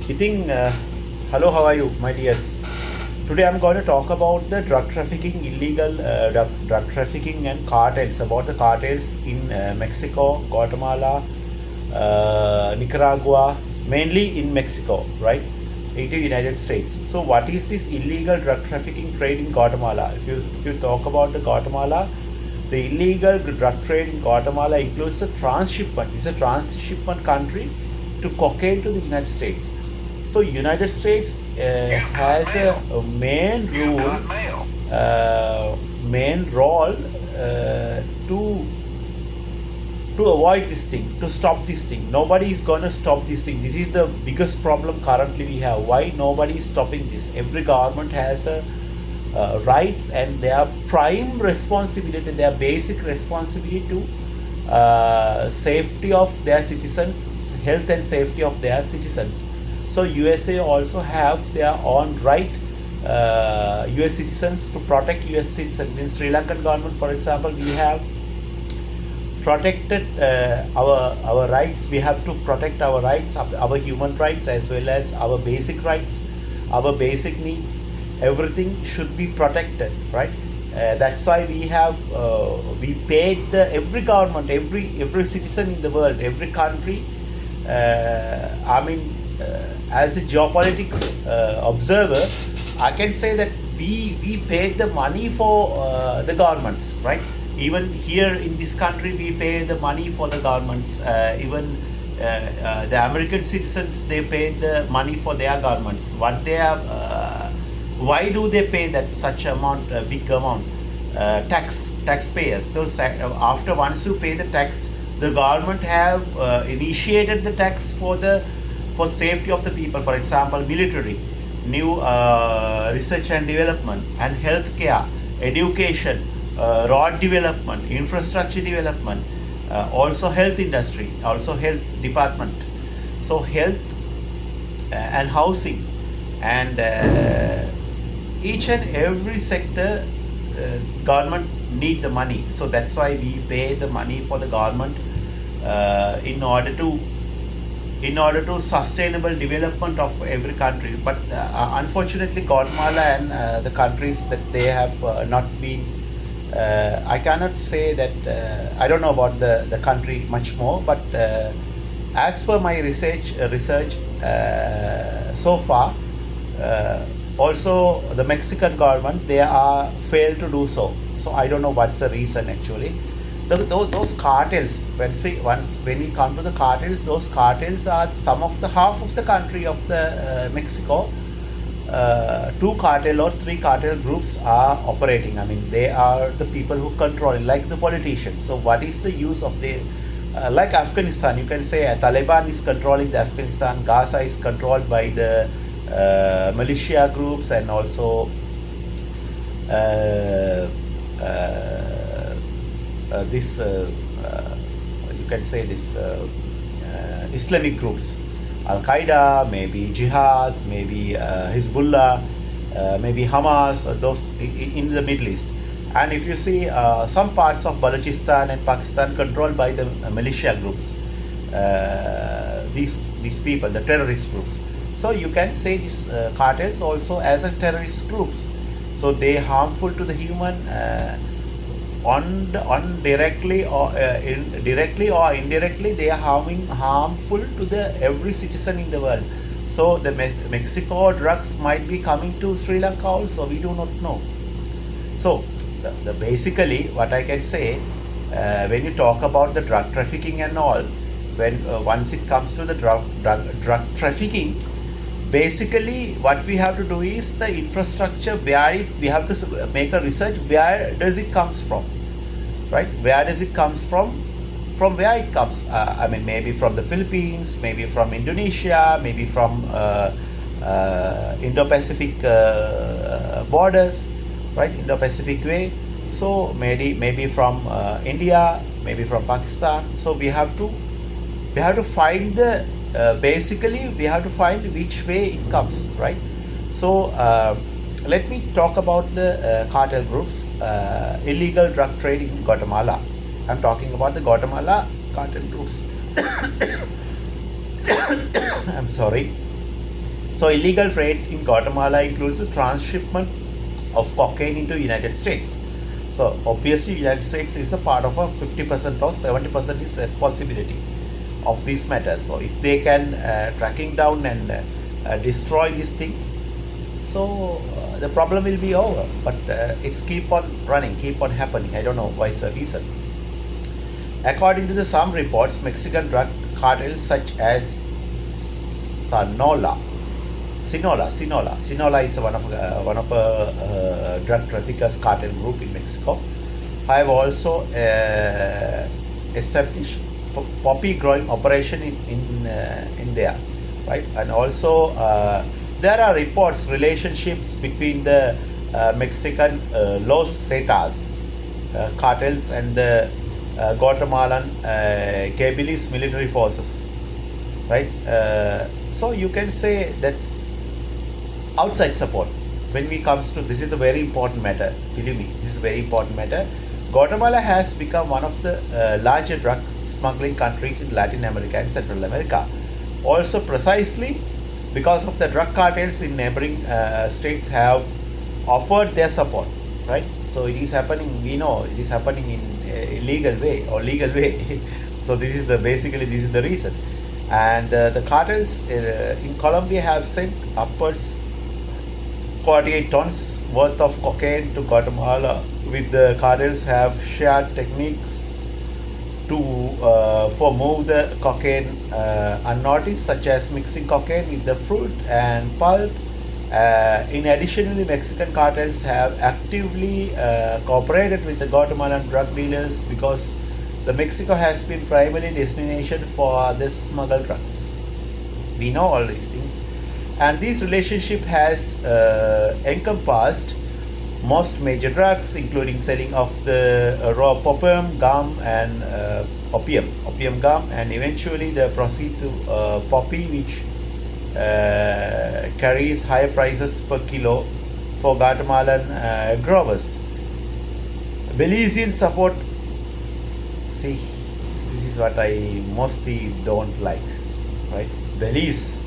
Hello, how are you, my dears? Today I'm going to talk about the drug trafficking, illegal drug trafficking and cartels, about the cartels in Mexico, Guatemala, Nicaragua, mainly in Mexico, right? Into United States. So what is this illegal drug trafficking trade in Guatemala? If you talk about the Guatemala, the illegal drug trade in Guatemala includes the transshipment. It's a transshipment country to cocaine to the United States. So United States has a main role to avoid this thing, to stop this thing. Nobody is gonna stop this thing. This is the biggest problem currently we have. Why nobody is stopping this? Every government has a rights and their prime responsibility, their basic responsibility to safety of their citizens, health and safety of their citizens. So USA also have their own right, US citizens, to protect US citizens. In Sri Lankan government, for example, we have protected our rights. We have to protect our rights, our human rights, as well as our basic rights, our basic needs. Everything should be protected, right? That's why we paid every government, every citizen in the world, every country. As a geopolitics observer, I can say that we paid the money for the governments, right? Even here in this country, we pay the money for the governments. Even the American citizens, they pay the money for their governments. Why do they pay that such amount, big amount? Taxpayers. Those after once you pay the tax, the government have initiated the tax for safety of the people. For example, military, new research and development, and healthcare, education, road development, infrastructure development, also health industry, also health department. So health and housing, and each and every sector, government need the money. So that's why we pay the money for the government in order to sustainable development of every country. But unfortunately, Guatemala and the countries that they have not been, I cannot say that, I don't know about the country much more, but as per my research so far, also the Mexican government, they are failed to do so. So I don't know what's the reason actually. Those cartels, when we come to the cartels, those cartels are half of the country of the Mexico. 2 cartel or 3 cartel groups are operating. I mean, they are the people who control, like the politicians. So what is the use of like Afghanistan? You can say Taliban is controlling the Afghanistan. Gaza is controlled by the militia groups, and also you can say this Islamic groups, Al Qaeda, maybe Jihad, maybe Hezbollah, maybe Hamas, those in the Middle East. And if you see some parts of Balochistan and Pakistan controlled by the militia groups, these people, the terrorist groups. So you can say these cartels also as a terrorist groups. So they harmful to the human, directly or indirectly. They are harmful to the every citizen in the world. So the Mexico drugs might be coming to Sri Lanka also. We do not know. So the basically what I can say, when you talk about the drug trafficking and all, when once it comes to the drug trafficking, basically what we have to do is the infrastructure, we have to make a research, where does it comes from, right? Where does it comes from where it comes. I mean, maybe from the Philippines, maybe from Indonesia, maybe from Indo-Pacific borders, right? Indo-Pacific way. So maybe from India, maybe from Pakistan. So we have to find the basically we have to find which way it comes, right? So let me talk about the cartel groups, illegal drug trade in Guatemala. I'm talking about the Guatemala cartel groups. I'm sorry. So illegal trade in Guatemala includes the transshipment of cocaine into United States. So obviously United States is a part of a 50% or 70% is responsibility of these matters. So if they can tracking down and destroy these things, so the problem will be over. But it's keep on running, keep on happening. I don't know why is the reason. According to some reports, Mexican drug cartels such as Sanola Sinola is one of a drug traffickers cartel group in Mexico. Have also established poppy growing operation in there, right? And also there are reports relationships between the Mexican Los Zetas cartels and the Guatemalan Cabilis military forces, right? So you can say that's outside support. When we comes to this is a very important matter, believe me, this is a very important matter. Guatemala has become one of the larger drug smuggling countries in Latin America and Central America. Also precisely because of the drug cartels in neighboring states have offered their support, right? So it is happening, we know it is happening in illegal way or legal way. So this is basically this is the reason. And the cartels in Colombia have sent upwards 48 tons worth of cocaine to Guatemala, with the cartels have shared techniques to for move the cocaine unnoticed, such as mixing cocaine with the fruit and pulp. In addition, the Mexican cartels have actively cooperated with the Guatemalan drug dealers because the Mexico has been primary destination for the smuggled drugs. We know all these things. And this relationship has encompassed most major drugs, including selling of the raw opium gum and opium gum, and eventually the proceed to poppy, which carries higher prices per kilo for Guatemalan growers. Belizean support. See, this is what I mostly don't like, right? Belize.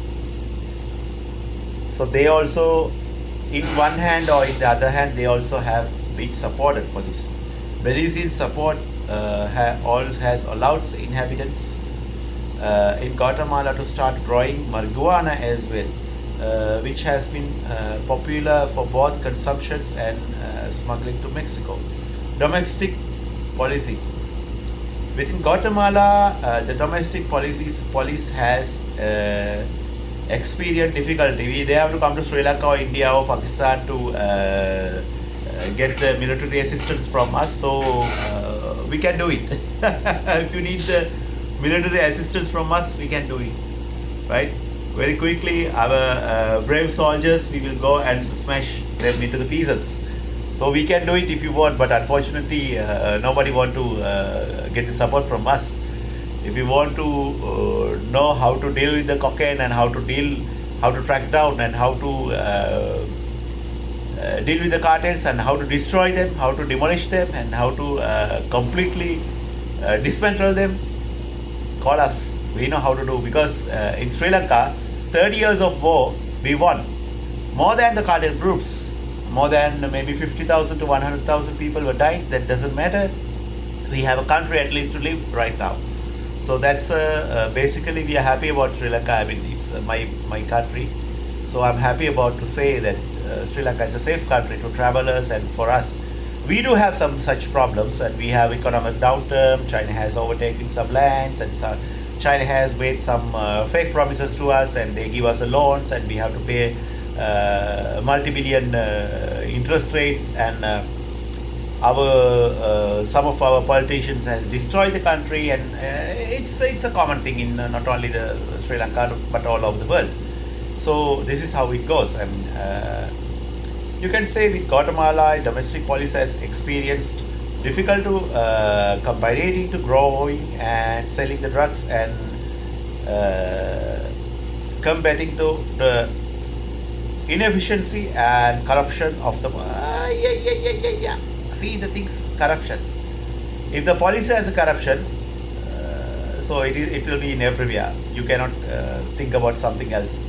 So they also, in one hand or in the other hand, they also have been supported for this. Belizean support has allowed the inhabitants in Guatemala to start growing marijuana as well, which has been popular for both consumptions and smuggling to Mexico. Domestic policy. Within Guatemala, the domestic police has experienced difficulty. They have to come to Sri Lanka or India or Pakistan to get the military assistance from us. So we can do it. If you need the military assistance from us, we can do it, right? Very quickly, our brave soldiers, we will go and smash them into the pieces. So we can do it if you want, but unfortunately, nobody want to get the support from us. If you want to know how to deal with the cocaine and how to track down and how to deal with the cartels and how to destroy them, how to demolish them, and how to completely dismantle them, call us. We know how to do, because in Sri Lanka, 30 years of war, we won. More than the cartel groups, more than maybe 50,000 to 100,000 people were dying. That doesn't matter. We have a country at least to live right now. So that's basically we are happy about Sri Lanka. I mean, it's my country. So I'm happy about to say that Sri Lanka is a safe country to travelers and for us. We do have some such problems, and we have economic downturn. China has overtaken some lands, and China has made some fake promises to us, and they give us loans, and we have to pay multi-billion interest rates, and some of our politicians has destroyed the country, and it's a common thing in not only the Sri Lanka but all over the world. So this is how it goes. I mean, you can say with Guatemala, domestic police has experienced difficult to combining to growing and selling the drugs and combating the inefficiency and corruption of the see the things, corruption. If the policy has a corruption, so it will be in everywhere. You cannot think about something else.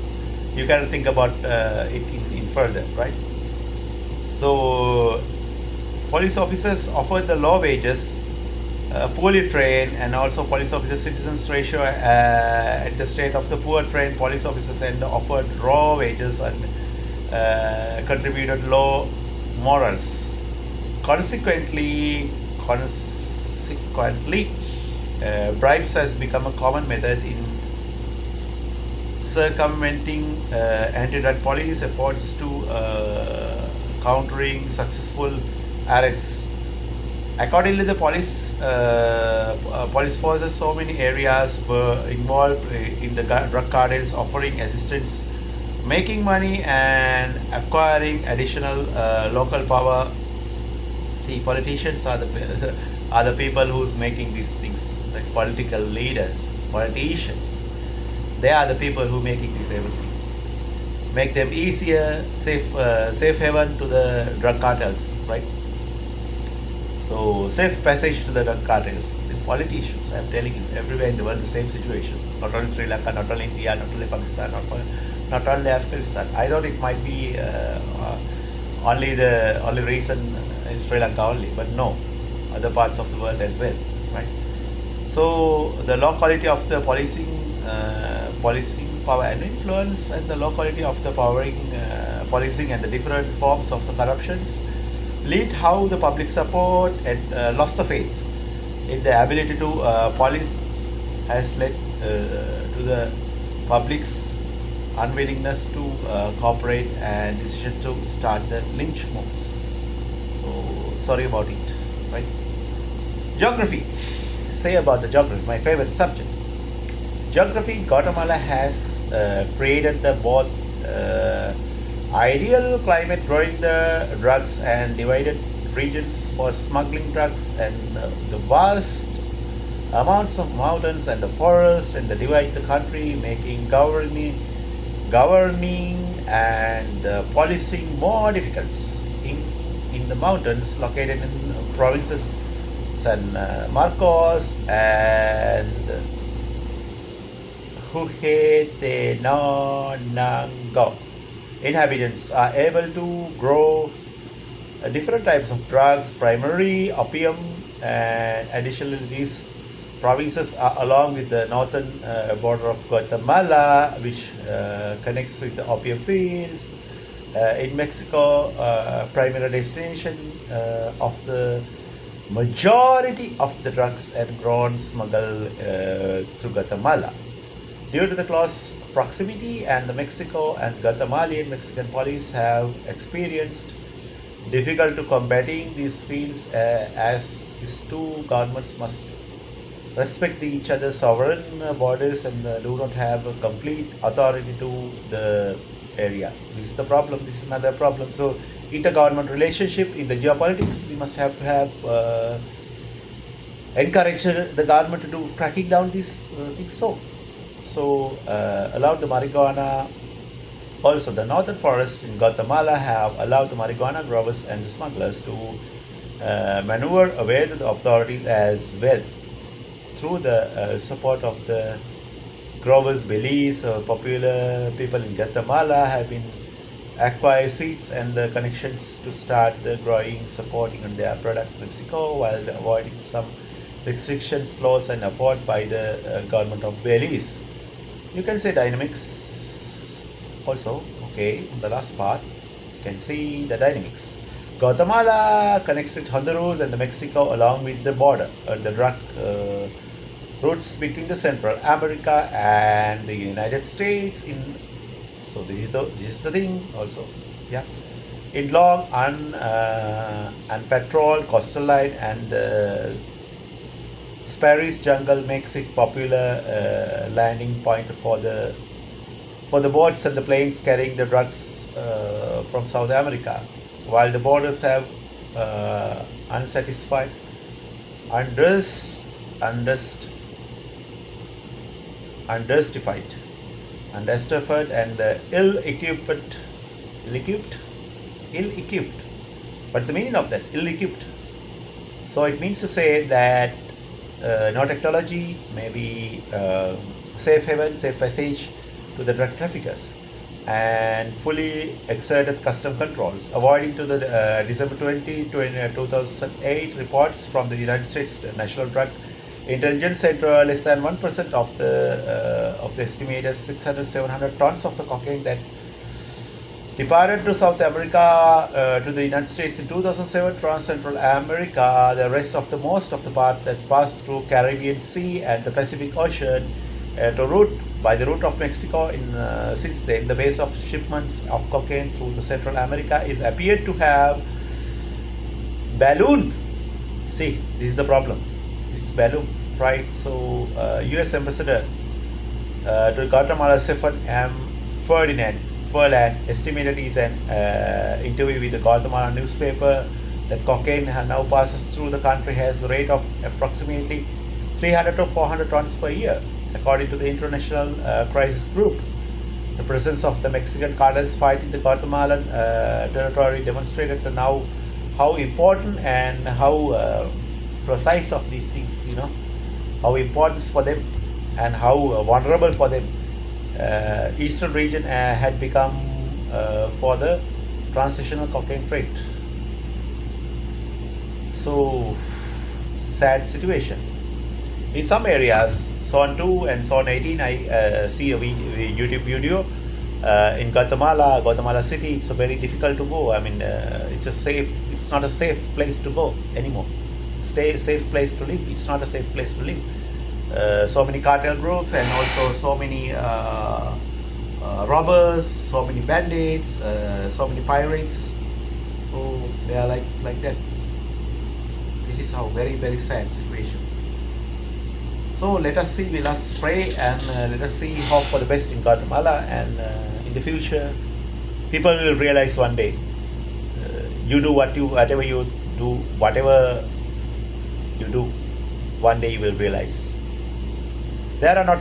You got to think about it in further, right? So police officers offer the low wages, poorly trained, and also police officer citizens ratio at the state of the poor trained police officers and offered raw wages and contributed low morals. Consequently, bribes has become a common method in circumventing anti-drug police efforts to countering successful arrests. Accordingly, the police forces so many areas were involved in the drug cartels, offering assistance, making money, and acquiring additional local power. See, politicians are the are the people who's making these things. Like political leaders, politicians, they are the people who making this everything. Make them easier, safe haven to the drug cartels, right? So safe passage to the drug cartels. The politicians, I'm telling you, everywhere in the world the same situation. Not only Sri Lanka, not only India, not only Pakistan, not only Afghanistan. I thought it might be only reason in Sri Lanka only, but no, other parts of the world as well, right? So the low quality of the policing power and influence, and the low quality of the policing and the different forms of the corruptions lead how the public support and lost the faith in the ability to police has led to the public's unwillingness to cooperate and decision to start the lynch mobs. So sorry about it, right? Geography. Say about the geography, my favorite subject. Geography in Guatemala has created the both ideal climate growing the drugs and divided regions for smuggling drugs, and the vast amounts of mountains and the forest and the divide the country, making governing and policing more difficult. In the mountains located in provinces San Marcos and Huehuetenango, inhabitants are able to grow different types of drugs, primarily opium, and additionally these provinces are along with the northern border of Guatemala, which connects with the opium fields. In Mexico, primary destination of the majority of the drugs and grown smuggled through Guatemala. Due to the close proximity, and the Mexico and Guatemalan Mexican police have experienced difficult to combating these fields, as these two governments must respect each other's sovereign borders and do not have a complete authority to the area. This is the problem. This is another problem. So intergovernment relationship in the geopolitics, we must have to have encourage the government to do cracking down these things. So allowed the marijuana. Also, the northern forests in Guatemala have allowed the marijuana growers and the smugglers to maneuver away the authorities as well. Through the support of the growers' beliefs, popular people in Guatemala have been acquire seeds and the connections to start the growing, supporting on their product Mexico, while avoiding some restrictions, laws, and afforded by the government of Belize. You can say dynamics also. Okay, in the last part, you can see the dynamics. Guatemala connects with Honduras and the Mexico along with the border and the drug routes between the Central America and the United States. So this is the thing also. Yeah, in long unpatrolled coastal line, and sparse jungle makes it popular landing point for the boats and the planes carrying the drugs from South America, while the borders have unsatisfied, unjustified, and ill-equipped. What's the meaning of that? Ill-equipped. So it means to say that no technology, maybe safe haven, safe passage to the drug traffickers, and fully exerted custom controls. Avoiding to the December 2008 reports from the United States National Drug Intelligence Center, less than 1% of the estimated 600-700 tons of the cocaine that departed to South America to the United States in 2007, Trans-Central America, the rest of the most of the part that passed through Caribbean Sea and the Pacific Ocean by the route of Mexico. Since then, the base of shipments of cocaine through the Central America is appeared to have ballooned. See, this is the problem. It's balloon, right? So, U.S. Ambassador to Guatemala, Stephen M. Furlan estimated in an interview with the Guatemala newspaper that cocaine now passes through the country has a rate of approximately 300 to 400 tons per year, according to the International Crisis Group. The presence of the Mexican cartels fighting the Guatemalan territory demonstrated how important and how precise of these things, how important for them and how vulnerable for them eastern region had become for the transitional cocaine trade. So, sad situation. In some areas, Zone 2 and Zone 18, I see a YouTube video. In Guatemala City, it's very difficult to go. I mean, it's not a safe place to go anymore. Safe place to live. It's not a safe place to live. So many cartel groups and also so many robbers, so many bandits, so many pirates. So they are like that. This is how very sad situation. So let us pray and let us see, hope for the best in Guatemala, and in the future, people will realize one day. Whatever you do, one day you will realize. There are not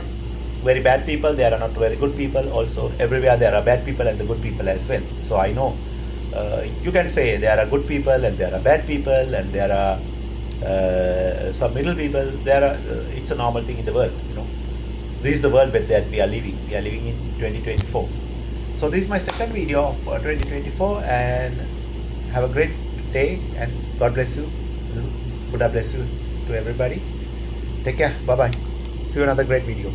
very bad people, there are not very good people also. Everywhere there are bad people and the good people as well. So I know you can say there are good people and there are bad people and there are some middle people. It's a normal thing in the world, So this is the world that we are living. We are living in 2024. So this is my second video of 2024, and have a great day and God bless you. Buddha bless you to everybody. Take care. Bye bye. See you in another great video.